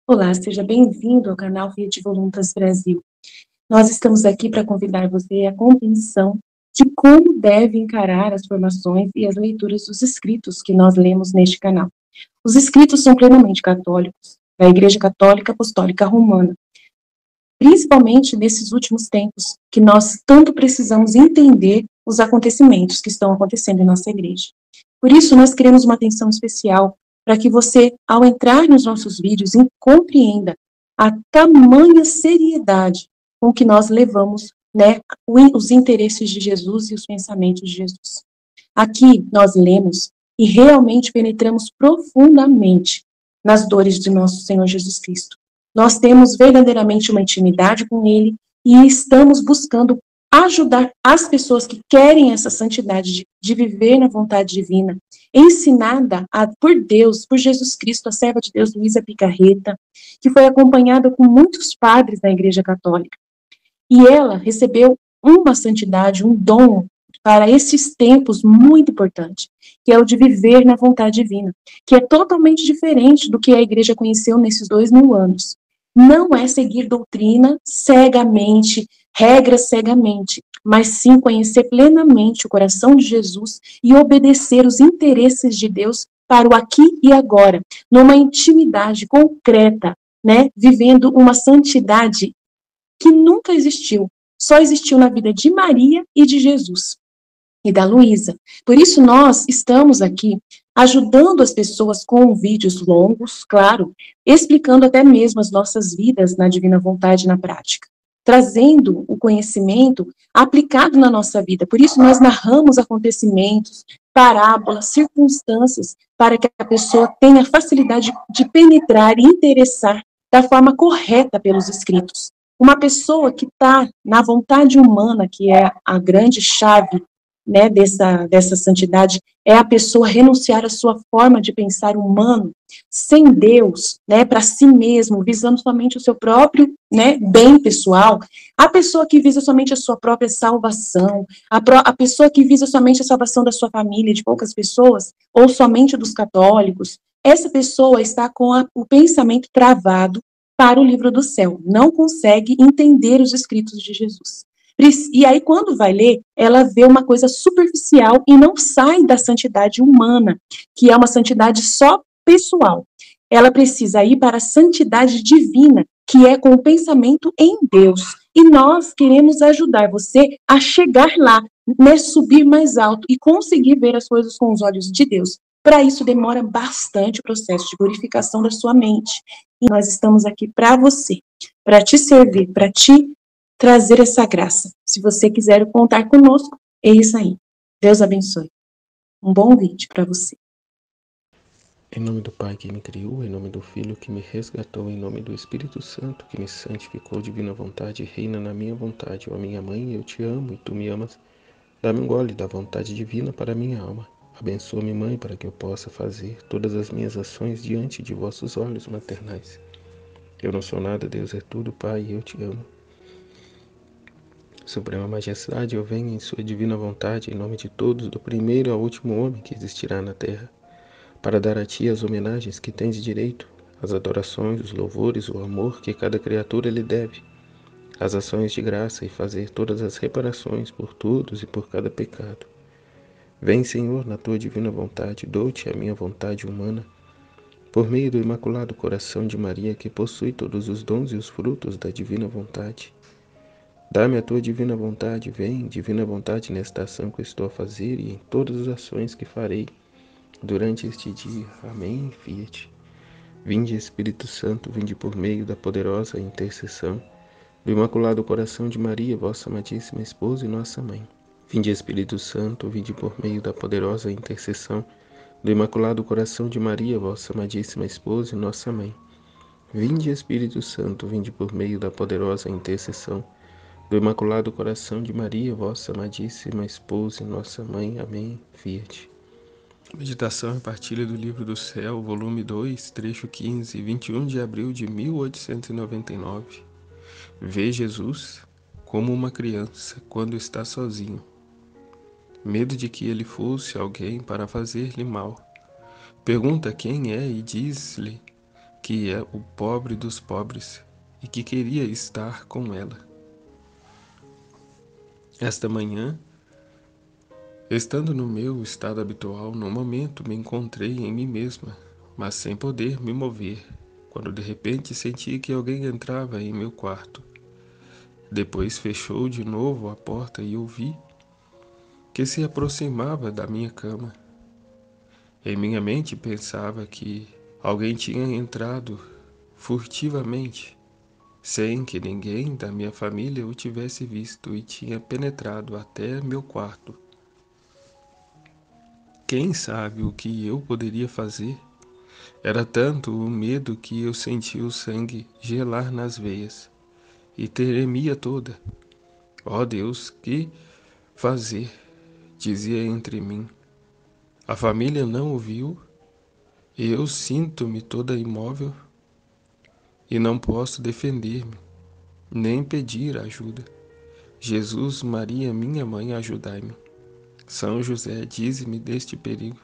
Olá, seja bem-vindo ao canal Fiat Voluntas Brasil. Nós estamos aqui para convidar você à compreensão de como deve encarar as formações e as leituras dos escritos que nós lemos neste canal. Os escritos são plenamente católicos, da Igreja Católica Apostólica Romana, principalmente nesses últimos tempos, que nós tanto precisamos entender os acontecimentos que estão acontecendo em nossa igreja. Por isso, nós queremos uma atenção especial para que você, ao entrar nos nossos vídeos, compreenda a tamanha seriedade com que nós levamos, né, os interesses de Jesus e os pensamentos de Jesus. Aqui nós lemos e realmente penetramos profundamente nas dores de nosso Senhor Jesus Cristo. Nós temos verdadeiramente uma intimidade com Ele e estamos buscando ajudar as pessoas que querem essa santidade de viver na vontade divina, ensinada por Deus, por Jesus Cristo, a serva de Deus, Luísa Picarreta, que foi acompanhada com muitos padres da Igreja Católica. E ela recebeu uma santidade, um dom para esses tempos muito importante, que é o de viver na vontade divina, que é totalmente diferente do que a Igreja conheceu nesses 2000 anos. Não é seguir doutrina cegamente, regras cegamente, mas sim conhecer plenamente o coração de Jesus e obedecer os interesses de Deus para o aqui e agora, numa intimidade concreta, né, vivendo uma santidade que nunca existiu, só existiu na vida de Maria e de Jesus e da Luísa. Por isso nós estamos aqui ajudando as pessoas com vídeos longos, claro, explicando até mesmo as nossas vidas na divina vontade na prática, trazendo o conhecimento aplicado na nossa vida. Por isso nós narramos acontecimentos, parábolas, circunstâncias, para que a pessoa tenha facilidade de penetrar e interessar da forma correta pelos escritos. Uma pessoa que está na vontade humana, que é a grande chave, né, dessa santidade, é a pessoa renunciar à sua forma de pensar humano, sem Deus, né, para si mesmo, visando somente o seu próprio, né, bem pessoal. A pessoa que visa somente a sua própria salvação, a pessoa que visa somente a salvação da sua família, de poucas pessoas, ou somente dos católicos, essa pessoa está com o pensamento travado para o livro do céu, não consegue entender os escritos de Jesus. E aí, quando vai ler, ela vê uma coisa superficial e não sai da santidade humana, que é uma santidade só pessoal. Ela precisa ir para a santidade divina, que é com o pensamento em Deus. E nós queremos ajudar você a chegar lá, né, subir mais alto e conseguir ver as coisas com os olhos de Deus. Para isso, demora bastante o processo de purificação da sua mente. E nós estamos aqui para você, para te servir, para te trazer essa graça. Se você quiser contar conosco, é isso aí. Deus abençoe. Um bom vídeo para você. Em nome do Pai que me criou, em nome do Filho que me resgatou, em nome do Espírito Santo que me santificou, divina vontade, reina na minha vontade. Ó minha mãe, eu te amo e tu me amas. Dá-me um gole da vontade divina para a minha alma. Abençoa-me, Mãe, para que eu possa fazer todas as minhas ações diante de vossos olhos maternais. Eu não sou nada, Deus é tudo, Pai, e eu te amo. Suprema Majestade, eu venho em sua divina vontade, em nome de todos, do primeiro ao último homem que existirá na terra, para dar a ti as homenagens que tens direito, as adorações, os louvores, o amor que cada criatura lhe deve, as ações de graça e fazer todas as reparações por todos e por cada pecado. Vem, Senhor, na tua divina vontade, dou-te a minha vontade humana, por meio do Imaculado Coração de Maria, que possui todos os dons e os frutos da divina vontade. Dá-me a tua divina vontade, vem, divina vontade, nesta ação que estou a fazer e em todas as ações que farei durante este dia. Amém. Fiat. Vinde, Espírito Santo, vinde por meio da poderosa intercessão do Imaculado Coração de Maria, vossa amadíssima esposa e nossa mãe. Vinde, Espírito Santo, vinde por meio da poderosa intercessão do Imaculado Coração de Maria, vossa amadíssima esposa e nossa mãe. Vinde, Espírito Santo, vinde por meio da poderosa intercessão do Imaculado Coração de Maria, vossa amadíssima esposa e nossa mãe. Amém. Fiat. Meditação e partilha do Livro do Céu, volume 2, trecho 15, 21 de abril de 1899. Vê Jesus como uma criança quando está sozinho. Medo de que ele fosse alguém para fazer-lhe mal. Pergunta quem é e diz-lhe que é o pobre dos pobres e que queria estar com ela. Esta manhã, estando no meu estado habitual, no momento me encontrei em mim mesma, mas sem poder me mover, quando de repente senti que alguém entrava em meu quarto. Depois fechou de novo a porta e ouvi que se aproximava da minha cama. Em minha mente pensava que alguém tinha entrado furtivamente, sem que ninguém da minha família o tivesse visto, e tinha penetrado até meu quarto. Quem sabe o que eu poderia fazer? Era tanto o medo que eu sentia o sangue gelar nas veias e tremia toda. Ó Deus, que fazer? Dizia entre mim. A família não o viu, eu sinto-me toda imóvel e não posso defender-me, nem pedir ajuda. Jesus, Maria, minha mãe, ajudai-me. São José, dize-me deste perigo.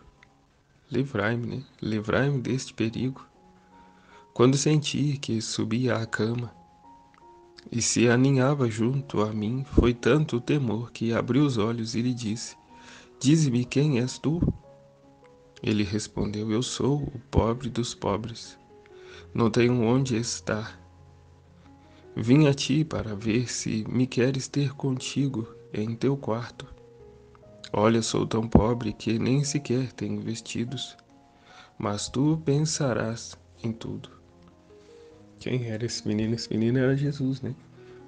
Livrai-me, né? Livrai-me deste perigo. Quando senti que subia à cama e se aninhava junto a mim, foi tanto o temor que abri os olhos e lhe disse: Dize-me quem és tu? Ele respondeu: Eu sou o pobre dos pobres. Não tenho onde estar. Vim a ti para ver se me queres ter contigo em teu quarto. Olha, sou tão pobre que nem sequer tenho vestidos, mas tu pensarás em tudo. Quem era esse menino? Esse menino era Jesus, né?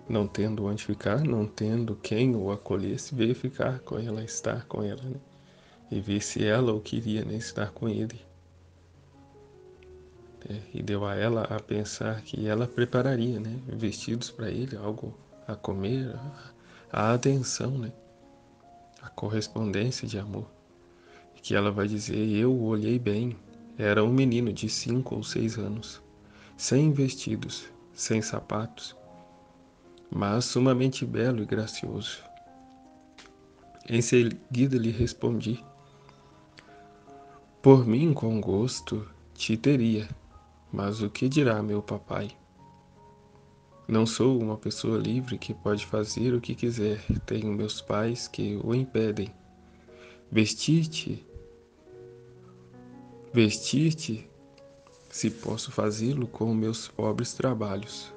Não tendo onde ficar, não tendo quem o acolhesse, veio ficar com ela, estar com ela, né? E ver se ela o queria, né? Estar com ele. E deu a ela a pensar que ela prepararia, né? Vestidos para ele, algo a comer, a atenção, né? A correspondência de amor. E que ela vai dizer: Eu o olhei bem. Era um menino de 5 ou 6 anos, sem vestidos, sem sapatos, mas sumamente belo e gracioso. Em seguida lhe respondi: Por mim, com gosto, te teria, mas o que dirá meu papai? Não sou uma pessoa livre que pode fazer o que quiser. Tenho meus pais que o impedem. Vestir-te, vestir-te, se posso fazê-lo com meus pobres trabalhos.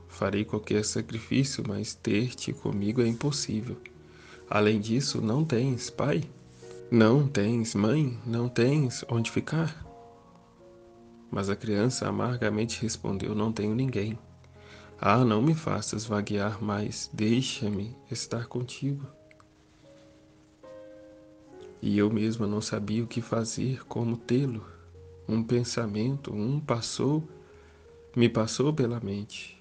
Farei qualquer sacrifício, mas ter-te comigo é impossível. Além disso, não tens pai? Não tens mãe? Não tens onde ficar? Mas a criança amargamente respondeu: Não tenho ninguém. Ah, não me faças vaguear mais, deixa-me estar contigo. E eu mesma não sabia o que fazer, como tê-lo. Um pensamento, me passou pela mente.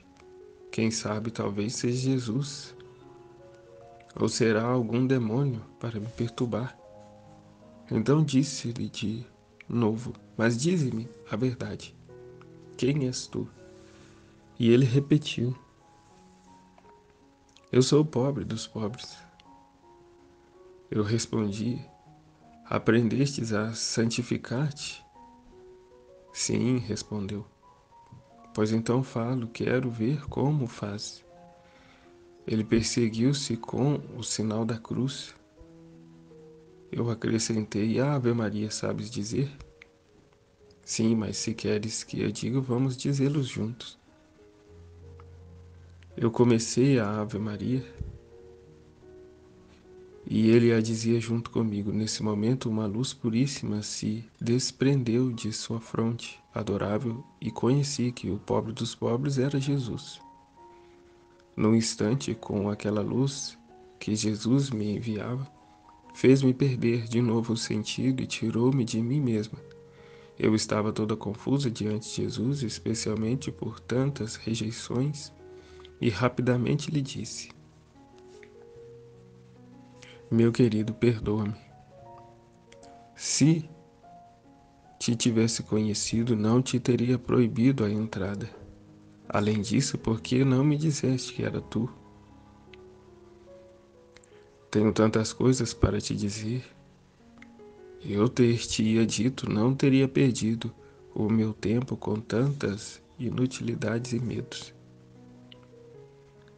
Quem sabe talvez seja Jesus, ou será algum demônio para me perturbar. Então disse-lhe de novo: Mas dize-me a verdade. Quem és tu? E ele repetiu: Eu sou o pobre dos pobres. Eu respondi: Aprendestes a santificar-te? Sim, respondeu. Pois então falo, quero ver como faz. Ele perseguiu-se com o sinal da cruz. Eu acrescentei: Ave Maria, sabes dizer? Sim, mas se queres que eu diga, vamos dizê-los juntos. Eu comecei a Ave Maria e ele a dizia junto comigo. Nesse momento, uma luz puríssima se desprendeu de sua fronte adorável e conheci que o pobre dos pobres era Jesus. Num instante, com aquela luz que Jesus me enviava, fez-me perder de novo o sentido e tirou-me de mim mesma. Eu estava toda confusa diante de Jesus, especialmente por tantas rejeições, e rapidamente lhe disse: Meu querido, perdoa-me. Se te tivesse conhecido, não te teria proibido a entrada. Além disso, por que não me disseste que era tu? Tenho tantas coisas para te dizer. Eu ter-te-ia dito, não teria perdido o meu tempo com tantas inutilidades e medos.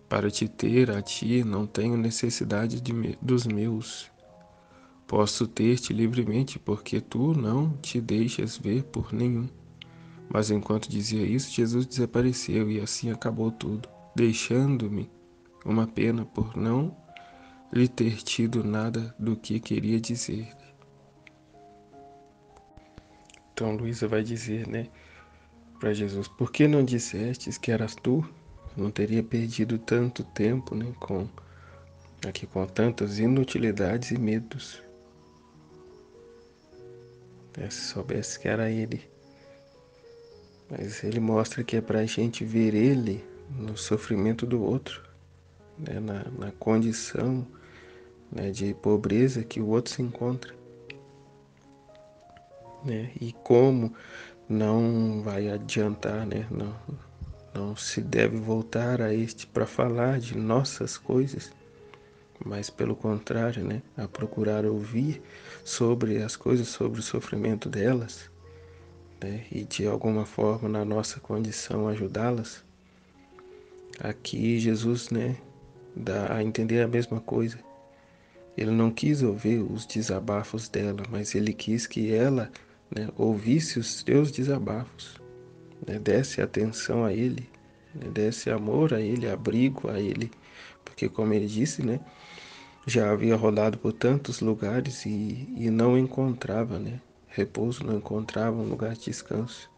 Para te ter a ti não tenho necessidade dos meus. Posso ter-te livremente, porque tu não te deixas ver por nenhum. Mas enquanto dizia isso, Jesus desapareceu e assim acabou tudo, deixando-me uma pena por não lhe ter tido nada do que queria dizer. Então Luísa vai dizer, né, para Jesus: por que não dissestes que eras tu? Não teria perdido tanto tempo, né, com tantas inutilidades e medos. Se soubesse que era ele. Mas ele mostra que é para a gente ver ele no sofrimento do outro, né, na condição, né, de pobreza que o outro se encontra, né, e como não vai adiantar, né, não se deve voltar a este para falar de nossas coisas, mas pelo contrário, né, a procurar ouvir sobre as coisas, sobre o sofrimento delas, né, e de alguma forma na nossa condição ajudá-las. Aqui Jesus, né, dá a entender a mesma coisa. Ele não quis ouvir os desabafos dela, mas ele quis que ela, né, ouvisse os seus desabafos, né, desse atenção a ele, né, desse amor a ele, abrigo a ele, porque como ele disse, né, já havia rodado por tantos lugares e não encontrava, né, repouso, não encontrava um lugar de descanso,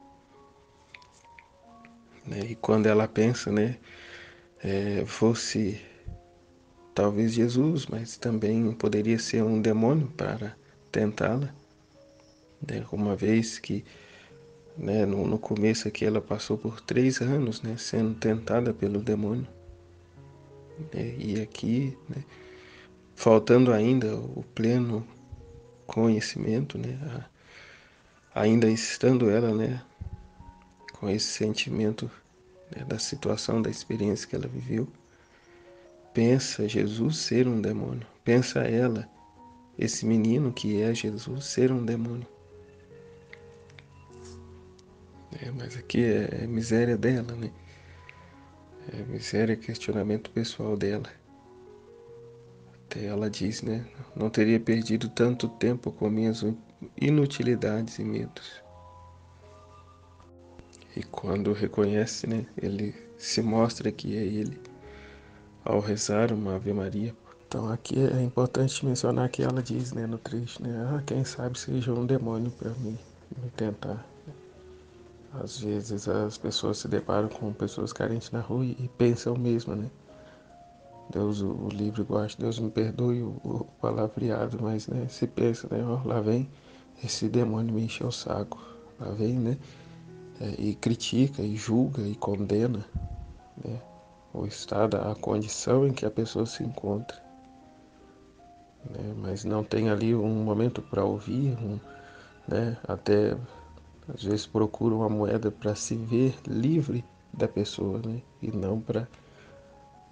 né, e quando ela pensa, né, fosse talvez Jesus, mas também poderia ser um demônio para tentá-la, né, uma vez que, né, no começo aqui ela passou por 3 anos, né, sendo tentada pelo demônio, né, e aqui, né, faltando ainda o pleno conhecimento, né, ainda estando ela, né, com esse sentimento, né, da situação, da experiência que ela viveu, pensa Jesus ser um demônio, pensa ela, esse menino que é Jesus, ser um demônio. Mas aqui é miséria dela, né? É miséria, questionamento pessoal dela. Até ela diz, né? Não teria perdido tanto tempo com minhas inutilidades e medos. E quando reconhece, né? Ele se mostra que é ele ao rezar uma Ave Maria. Então aqui é importante mencionar que ela diz, né, no trecho, né? Quem sabe seja um demônio para me tentar. Às vezes as pessoas se deparam com pessoas carentes na rua e pensam mesmo, né? Deus o livre gosta, Deus me perdoe o palavreado, mas, né, se pensa, né, lá vem esse demônio me encher o saco, lá vem, né, e critica, e julga, e condena, né, o estado, a condição em que a pessoa se encontra, né, mas não tem ali um momento para ouvir, né, até às vezes procura uma moeda para se ver livre da pessoa, né, e não para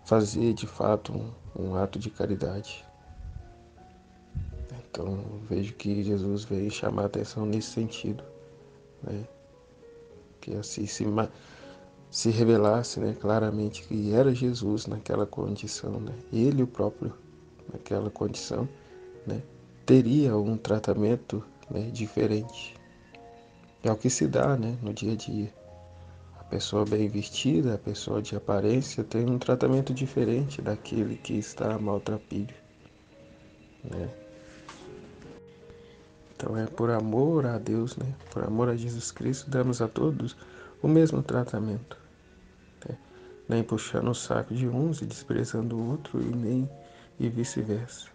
fazer de fato um ato de caridade. Então vejo que Jesus veio chamar a atenção nesse sentido, né? Que assim se revelasse, né, claramente que era Jesus naquela condição, né? Ele o próprio naquela condição, né, teria um tratamento, né, diferente. É o que se dá, né, no dia a dia. A pessoa bem vestida, a pessoa de aparência tem um tratamento diferente daquele que está maltrapilho, né? Então é por amor a Deus, né? Por amor a Jesus Cristo, damos a todos o mesmo tratamento, né? Nem puxando o saco de uns e desprezando o outro, e vice-versa,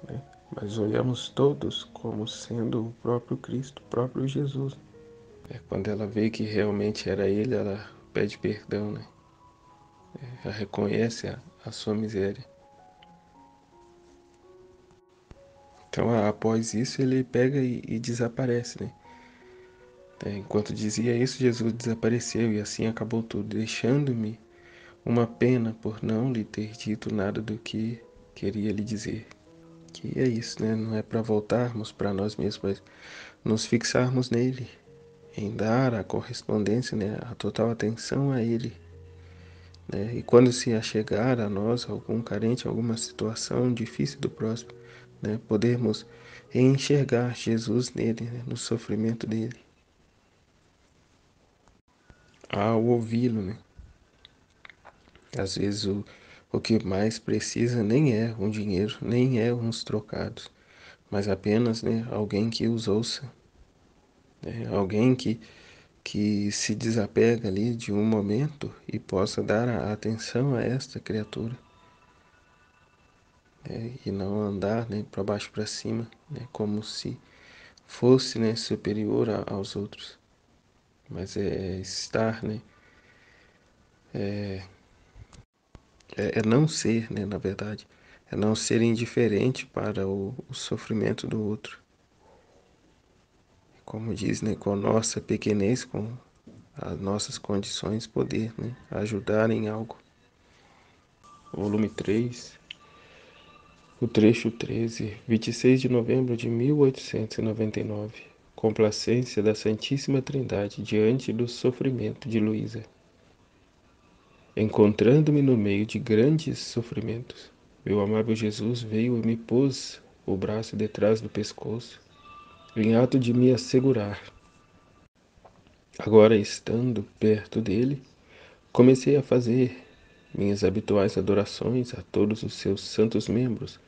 né? Mas olhamos todos como sendo o próprio Cristo, o próprio Jesus. Quando ela vê que realmente era ele, ela pede perdão, né? Ela reconhece a sua miséria. Então, após isso, ele pega e desaparece, né? Enquanto dizia isso, Jesus desapareceu e assim acabou tudo, deixando-me uma pena por não lhe ter dito nada do que queria lhe dizer. Que é isso, né? Não é para voltarmos para nós mesmos, mas nos fixarmos nele, em dar a correspondência, né, a total atenção a Ele, né, e quando se achegar a nós algum carente, alguma situação difícil do próximo, né, podermos enxergar Jesus nele, né, no sofrimento dele, ao ouvi-lo, né. Às vezes o que mais precisa nem é um dinheiro, nem é uns trocados, mas apenas, né, alguém que os ouça, né, alguém que se desapega ali de um momento e possa dar a atenção a esta criatura, né, e não andar, né, para baixo para cima, né, como se fosse, né, superior aos outros, mas é estar, né, é não ser, né, na verdade, é não ser indiferente para o sofrimento do outro. Como diz, né, com a nossa pequenez, com as nossas condições, poder, né, ajudar em algo. Volume 3, o trecho 13, 26 de novembro de 1899. Complacência da Santíssima Trindade diante do sofrimento de Luísa. Encontrando-me no meio de grandes sofrimentos, meu amável Jesus veio e me pôs o braço detrás do pescoço, em ato de me assegurar. Agora, estando perto dele, comecei a fazer minhas habituais adorações a todos os seus santos membros,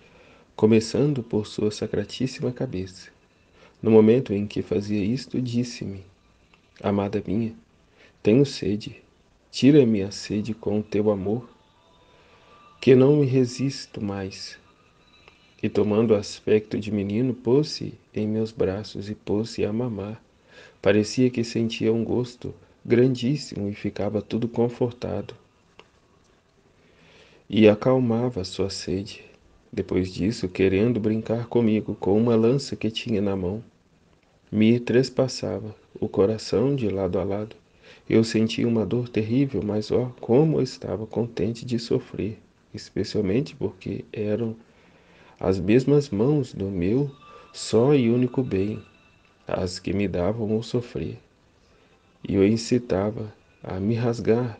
começando por sua sacratíssima cabeça. No momento em que fazia isto, disse-me: Amada minha, tenho sede. Tira-me a sede com o teu amor, que não me resisto mais. E tomando aspecto de menino, pôs-se em meus braços e pôs-se a mamar. Parecia que sentia um gosto grandíssimo e ficava tudo confortado. E acalmava sua sede. Depois disso, querendo brincar comigo com uma lança que tinha na mão, me trespassava o coração de lado a lado. Eu sentia uma dor terrível, mas ó, como eu estava contente de sofrer, especialmente porque eram as mesmas mãos do meu só e único bem, as que me davam o sofrer. E eu incitava a me rasgar,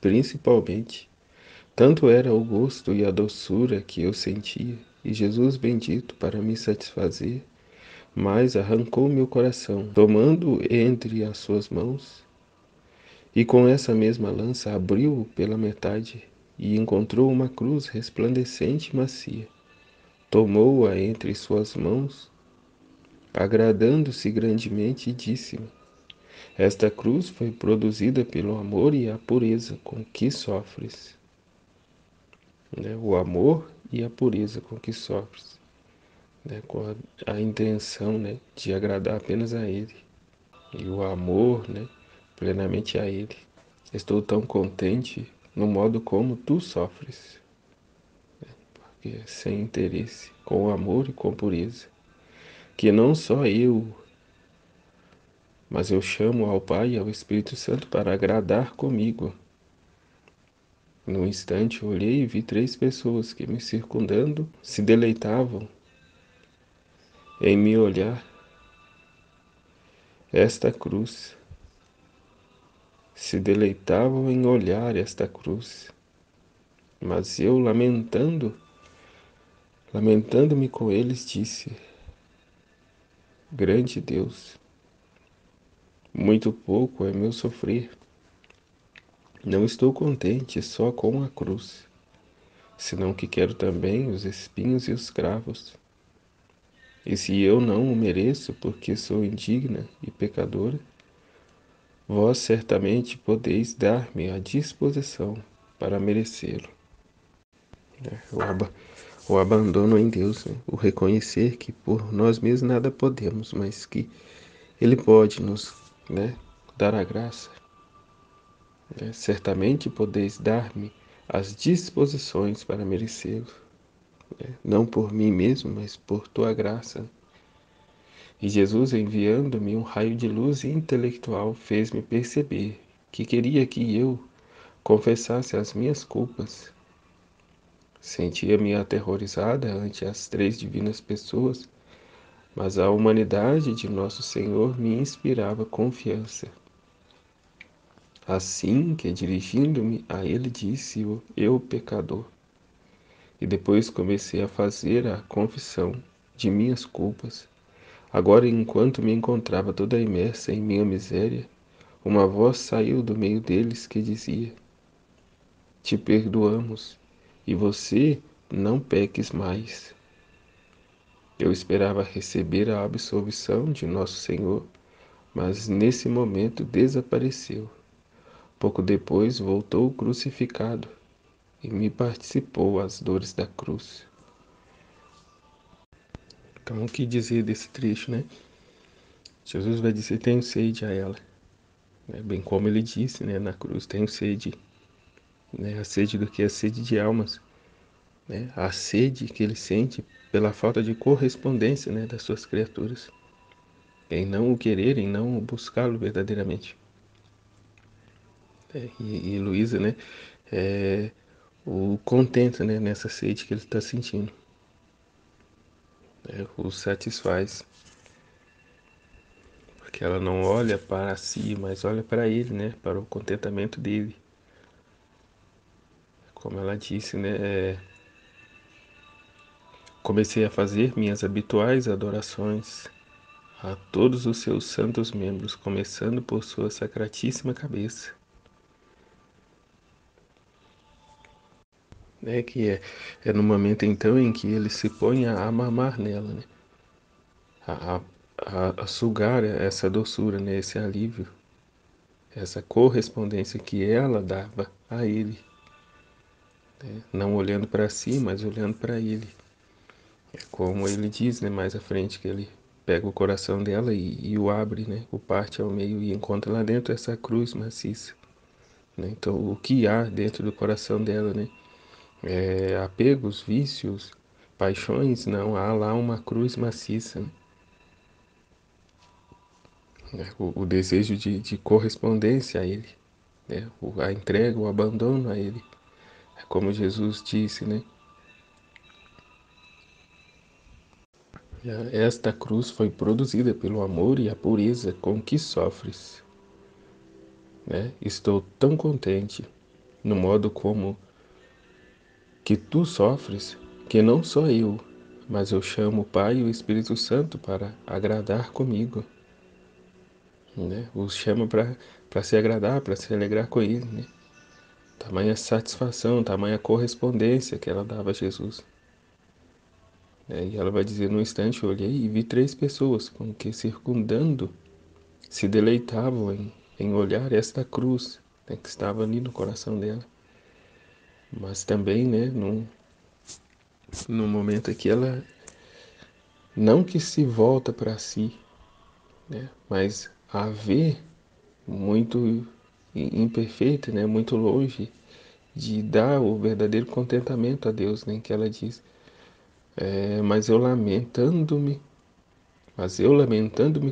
principalmente. Tanto era o gosto e a doçura que eu sentia, e Jesus bendito, para me satisfazer, mas arrancou meu coração, tomando entre as suas mãos, e com essa mesma lança abriu-o pela metade, e encontrou uma cruz resplandecente e macia. Tomou-a entre suas mãos, agradando-se grandemente, e disse-me: Esta cruz foi produzida pelo amor e a pureza com que sofres. Né? O amor e a pureza com que sofres, né? Com a intenção, né, de agradar apenas a Ele, e o amor, né, plenamente a Ele. Estou tão contente no modo como tu sofres, porque sem interesse, com amor e com pureza, que não só eu, mas eu chamo ao Pai e ao Espírito Santo para agradar comigo. No instante olhei e vi 3 pessoas que, me circundando, se deleitavam em me olhar esta cruz, se deleitavam em olhar esta cruz. Mas eu, lamentando-me com eles, disse: Grande Deus, muito pouco é meu sofrer. Não estou contente só com a cruz, senão que quero também os espinhos e os cravos. E se eu não o mereço, porque sou indigna e pecadora, vós certamente podeis dar-me a disposição para merecê-lo. O abandono em Deus, né? O reconhecer que por nós mesmos nada podemos, mas que Ele pode nos, né, dar a graça. Né? Certamente podeis dar-me as disposições para merecê-lo, né? Não por mim mesmo, mas por tua graça. E Jesus, enviando-me um raio de luz intelectual, fez-me perceber que queria que eu confessasse as minhas culpas. Sentia-me aterrorizada ante as 3 divinas pessoas, mas a humanidade de nosso Senhor me inspirava confiança. Assim que, dirigindo-me a ele, disse-o, eu, pecador. E depois comecei a fazer a confissão de minhas culpas. Agora, enquanto me encontrava toda imersa em minha miséria, uma voz saiu do meio deles que dizia: Te perdoamos, e você não peques mais. Eu esperava receber a absolvição de nosso Senhor, mas nesse momento desapareceu. Pouco depois voltou crucificado e me participou as dores da cruz. Então, o que dizer desse trecho, né? Jesus vai dizer: Tenho sede a ela. Bem como ele disse, né, na cruz: Tenho sede. A sede do que? A sede de almas. A sede que ele sente pela falta de correspondência, né, das suas criaturas. Em não o querer, em não o buscá-lo verdadeiramente. E Luísa, né, o contenta, né, nessa sede que ele está sentindo. O satisfaz. Porque ela não olha para si, mas olha para ele, né, para o contentamento dele. Como ela disse, né, comecei a fazer minhas habituais adorações a todos os seus santos membros, começando por sua sacratíssima cabeça. Que é no momento então em que ele se põe a mamar nela, né? a, a sugar essa doçura, né? Esse alívio, essa correspondência que ela dava a ele, né? Não olhando para si, mas olhando para ele. É como ele diz, né, mais à frente, que ele pega o coração dela e o abre, né, o parte ao meio e encontra lá dentro essa cruz maciça. Né? Então, o que há dentro do coração dela, né? Apegos, vícios, paixões, não, há lá uma cruz maciça, né? O desejo de correspondência a ele, né? A entrega, o abandono a ele. É como Jesus disse, né? Esta cruz foi produzida pelo amor e a pureza com que sofres, né? Estou tão contente no modo como que tu sofres, que não só eu, mas eu chamo o Pai e o Espírito Santo para agradar comigo, né? Os chama para se agradar, para se alegrar com ele, né? Tamanha satisfação, tamanha correspondência que ela dava a Jesus. E ela vai dizer: no instante eu olhei e vi 3 pessoas com que circundando se deleitavam em olhar esta cruz, né, que estava ali no coração dela. Mas também, né, num momento em que ela não que se volta para si, né, mas a vê muito imperfeita, né, muito longe de dar o verdadeiro contentamento a Deus, né, que ela diz: mas eu lamentando-me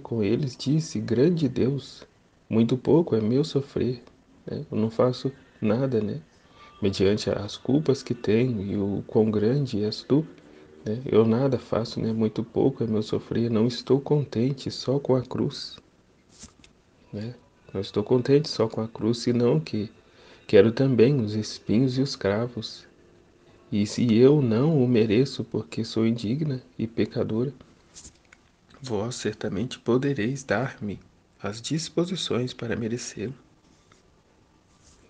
com eles, disse: grande Deus, muito pouco é meu sofrer, né? Eu não faço nada, né? Mediante as culpas que tenho e o quão grande és tu, né? Eu nada faço, né? Muito pouco é meu sofrer, não estou contente só com a cruz, né? Não estou contente só com a cruz, senão que quero também os espinhos e os cravos. E se eu não o mereço porque sou indigna e pecadora, vós certamente podereis dar-me as disposições para merecê-lo,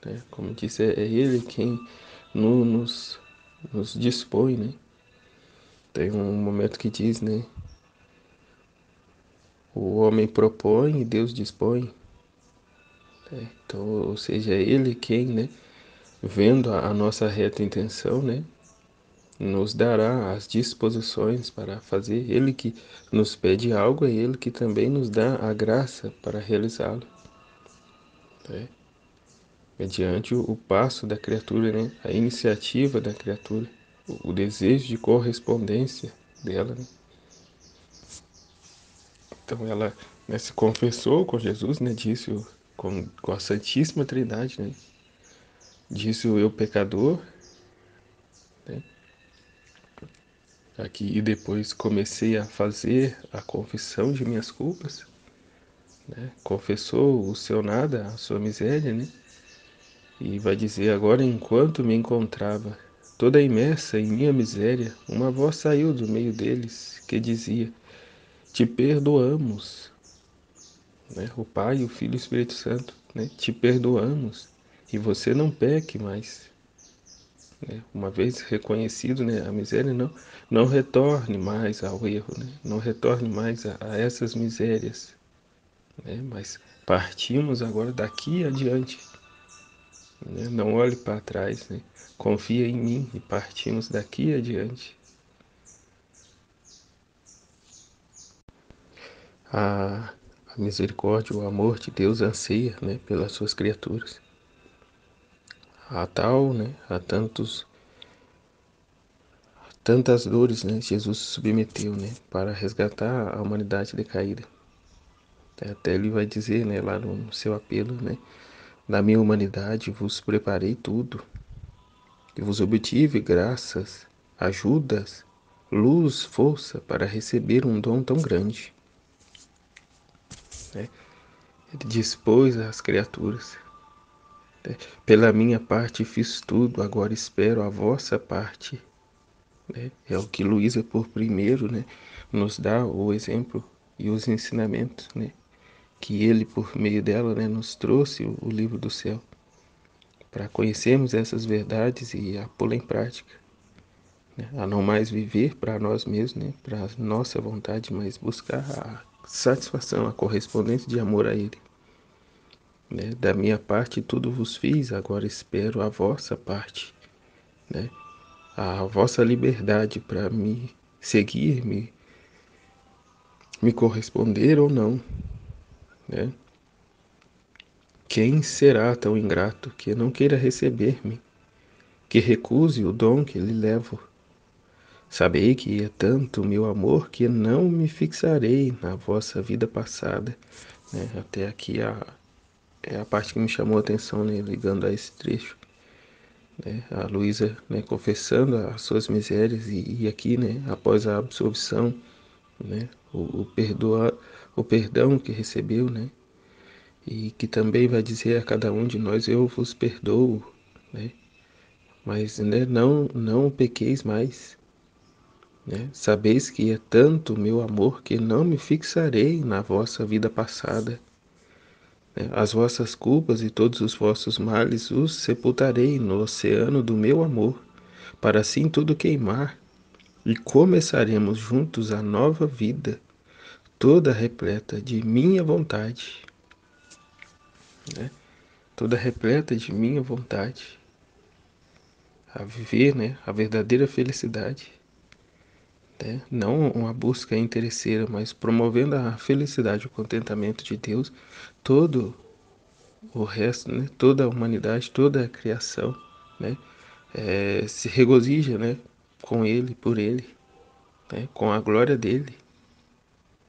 né? Como disse, é Ele quem nos dispõe, né? Tem um momento que diz, né? O homem propõe e Deus dispõe, né? Então, ou seja, é Ele quem, né? Vendo a nossa reta intenção, né? Nos dará as disposições para fazer. Ele que nos pede algo, é Ele que também nos dá a graça para realizá-lo, né? Mediante o passo da criatura, né? A iniciativa da criatura, o desejo de correspondência dela, né? Então ela, né, se confessou com Jesus, né? Disse com a Santíssima Trindade, né? Disse o eu pecador, né? aqui e depois comecei a fazer a confissão de minhas culpas, né? Confessou o seu nada, a sua miséria, né? E vai dizer: agora, enquanto me encontrava toda imersa em minha miséria, uma voz saiu do meio deles que dizia: te perdoamos, né? O Pai, o Filho e o Espírito Santo, né? Te perdoamos e você não peque mais, né? Uma vez reconhecido, né, a miséria, não retorne mais ao erro, né? Não retorne mais a essas misérias, né? Mas partimos agora daqui adiante, né? Não olhe para trás, né? Confia em mim e partimos daqui adiante. A, a misericórdia, o amor de Deus anseia, né, pelas suas criaturas. Há tantas dores, né, Jesus se submeteu, né, para resgatar a humanidade decaída. Até ele vai dizer, né, lá no seu apelo, né, na minha humanidade vos preparei tudo, e vos obtive graças, ajudas, luz, força para receber um dom tão grande, né? Ele dispôs as criaturas. Pela minha parte fiz tudo, agora espero a vossa parte, né? É o que Luísa, por primeiro, né, nos dá o exemplo e os ensinamentos, né, que ele, por meio dela, né, nos trouxe o livro do céu, para conhecermos essas verdades e a pô-la em prática, né, a não mais viver para nós mesmos, né, para a nossa vontade, mas buscar a satisfação, a correspondência de amor a ele. Né? Da minha parte tudo vos fiz, agora espero a vossa parte, né? A vossa liberdade para me seguir, me corresponder ou não, né? Quem será tão ingrato que não queira receber-me, que recuse o dom que lhe levo? Sabei que é tanto meu amor que não me fixarei na vossa vida passada, né? Até aqui é a parte que me chamou a atenção, né? Ligando a esse trecho, né? A Luísa, né, confessando as suas misérias e aqui, né, após a absolvição, né, o perdão que recebeu, né, e que também vai dizer a cada um de nós: eu vos perdoo, né, mas, né, não pequeis mais, né, sabeis que é tanto o meu amor que não me fixarei na vossa vida passada, né, as vossas culpas e todos os vossos males os sepultarei no oceano do meu amor, para assim tudo queimar, e começaremos juntos a nova vida, toda repleta de minha vontade, né? Toda repleta de minha vontade, a viver, né, a verdadeira felicidade, né? Não uma busca interesseira, mas promovendo a felicidade, o contentamento de Deus, todo o resto, né, toda a humanidade, toda a criação, né, se regozija, né, com Ele, por Ele, né, com a glória dele,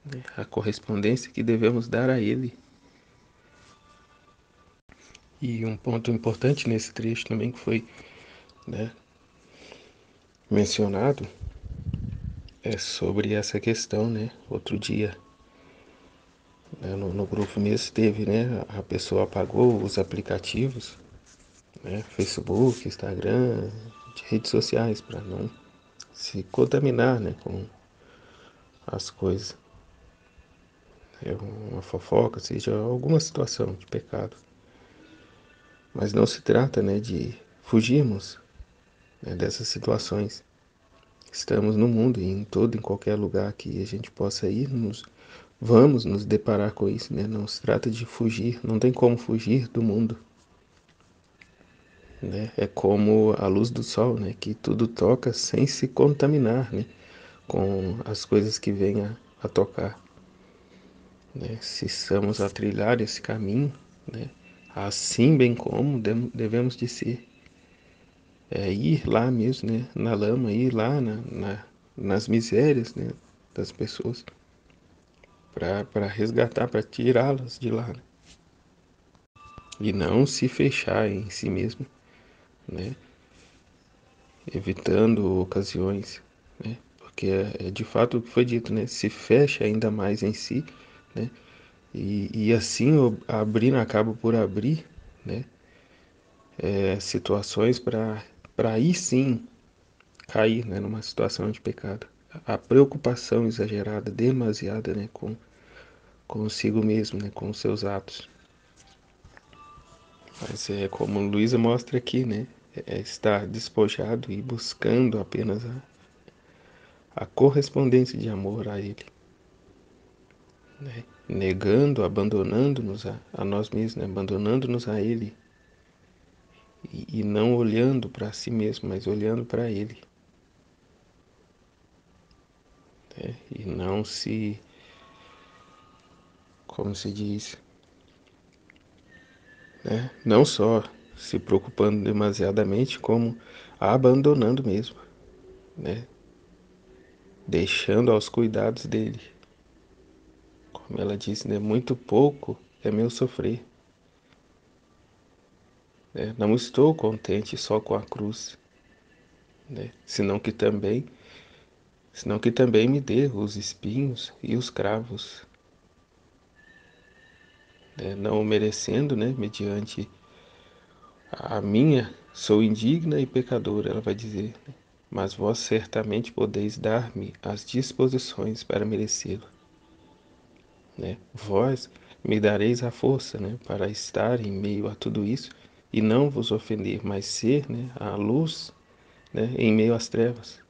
né, a correspondência que devemos dar a Ele. E um ponto importante nesse trecho também que foi, né, mencionado é sobre essa questão, né? Outro dia, né, no grupo mesmo teve, né? A pessoa apagou os aplicativos, né? Facebook, Instagram, de redes sociais para não se contaminar, né, com as coisas. É uma fofoca, seja alguma situação de pecado. Mas não se trata, né, de fugirmos, né, dessas situações. Estamos no mundo e em qualquer lugar que a gente possa ir, vamos nos deparar com isso, né? Não se trata de fugir, não tem como fugir do mundo, né? É como a luz do sol, né? Que tudo toca sem se contaminar, né, com as coisas que vêm a tocar, né? Se estamos a trilhar esse caminho, né, assim bem como devemos de ser, ir lá mesmo, né, na lama, ir lá nas misérias, né, das pessoas, para resgatar, para tirá-las de lá, né? E não se fechar em si mesmo, né, evitando ocasiões, né, porque é de fato o que foi dito, né? Se fecha ainda mais em si, né? E assim abrindo, acaba por abrir, né? Situações para aí sim cair, né? Numa situação de pecado. A preocupação exagerada, demasiada, né? Com consigo mesmo, né? Com os seus atos. Mas é como Luísa mostra aqui, né? É estar despojado e buscando apenas a correspondência de amor a Ele, né? Negando, abandonando-nos a nós mesmos, né? Abandonando-nos a Ele e não olhando para si mesmo, mas olhando para Ele, né? E não se, como se diz, né? Não só se preocupando demasiadamente, como abandonando mesmo, né? Deixando aos cuidados dele. Como ela disse, né? Muito pouco é meu sofrer. Né? Não estou contente só com a cruz, né? Senão que também me dê os espinhos e os cravos, né? Não merecendo, né? Mediante a minha, sou indigna e pecadora, ela vai dizer, né? Mas vós certamente podeis dar-me as disposições para merecê-lo, né? Vós me dareis a força, né? Para estar em meio a tudo isso e não vos ofender, mas ser, né? A luz, né? Em meio às trevas.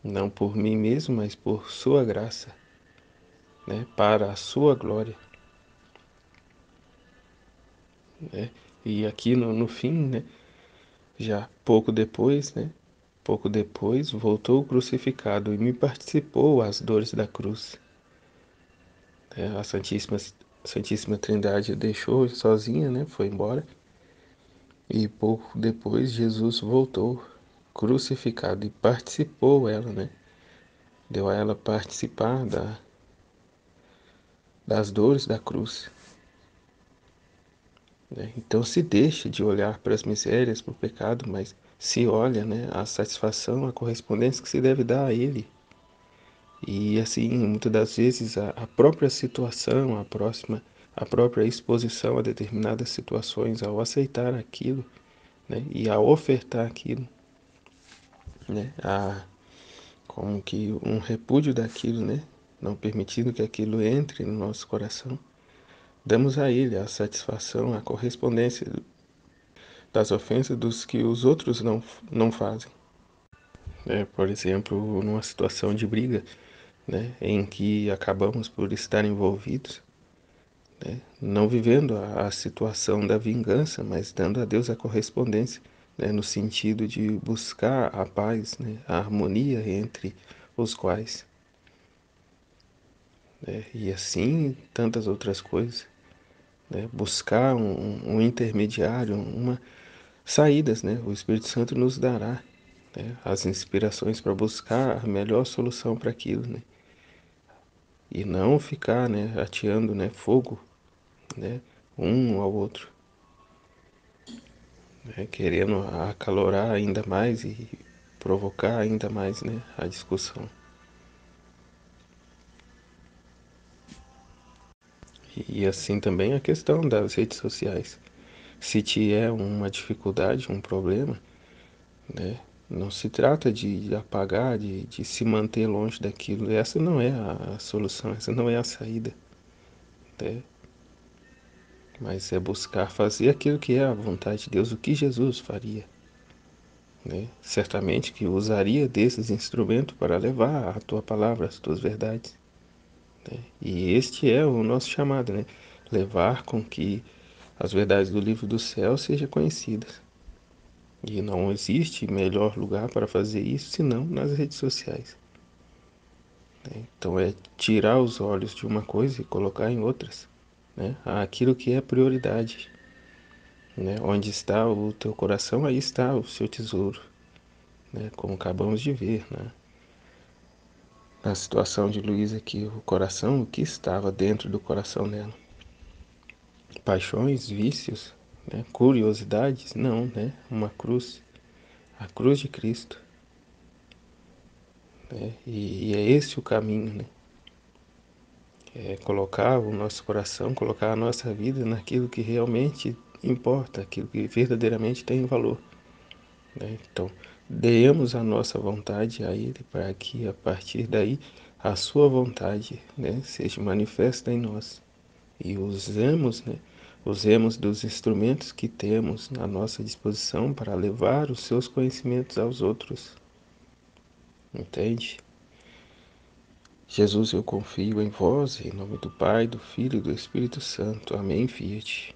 Não por mim mesmo, mas por sua graça, né? Para a sua glória, né? E aqui no fim, né? Já pouco depois, né? Pouco depois, voltou crucificado e me participou as dores da cruz. A Santíssima Trindade deixou sozinha, né? Foi embora. E pouco depois, Jesus voltou crucificado e participou ela, né? Deu a ela participar das dores da cruz, né? Então se deixa de olhar para as misérias, para o pecado, mas se olha, né? A satisfação, a correspondência que se deve dar a Ele. E assim, muitas das vezes a própria situação, a própria exposição a determinadas situações, ao aceitar aquilo, né, e a ofertar aquilo, né, como que um repúdio daquilo, né, não permitindo que aquilo entre no nosso coração, damos a Ele a satisfação, a correspondência das ofensas dos que os outros não fazem. Por exemplo, numa situação de briga, né, em que acabamos por estar envolvidos, né, não vivendo a situação da vingança, mas dando a Deus a correspondência, né, no sentido de buscar a paz, né, a harmonia entre os quais, né, e assim tantas outras coisas, né, buscar um intermediário, saídas, né, o Espírito Santo nos dará, né, as inspirações para buscar a melhor solução para aquilo, né, e não ficar, né, ateando, né, fogo, né, um ao outro, né, querendo acalorar ainda mais e provocar ainda mais, né, a discussão. E assim também a questão das redes sociais. Se te é uma dificuldade, um problema, né, não se trata de apagar, de se manter longe daquilo. Essa não é a solução, essa não é a saída, né? Mas é buscar fazer aquilo que é a vontade de Deus, o que Jesus faria, né? Certamente que usaria desses instrumentos para levar a tua palavra, as tuas verdades, né? E este é o nosso chamado, né? Levar com que as verdades do livro do céu sejam conhecidas. E não existe melhor lugar para fazer isso senão nas redes sociais, né? Então é tirar os olhos de uma coisa e colocar em outras, né? Aquilo que é prioridade, né? Onde está o teu coração, aí está o seu tesouro, né? Como acabamos de ver, né? Na situação de Luísa aqui, o coração, o que estava dentro do coração dela? Paixões, vícios, né? Curiosidades? Não, né? Uma cruz, a cruz de Cristo, né? E é esse o caminho, né? É colocar o nosso coração, colocar a nossa vida naquilo que realmente importa, aquilo que verdadeiramente tem valor, né? Então, demos a nossa vontade a Ele para que a partir daí a sua vontade, né, seja manifesta em nós e usemos dos instrumentos que temos à nossa disposição para levar os seus conhecimentos aos outros, entende? Jesus, eu confio em vós, em nome do Pai, do Filho e do Espírito Santo. Amém, Fiat.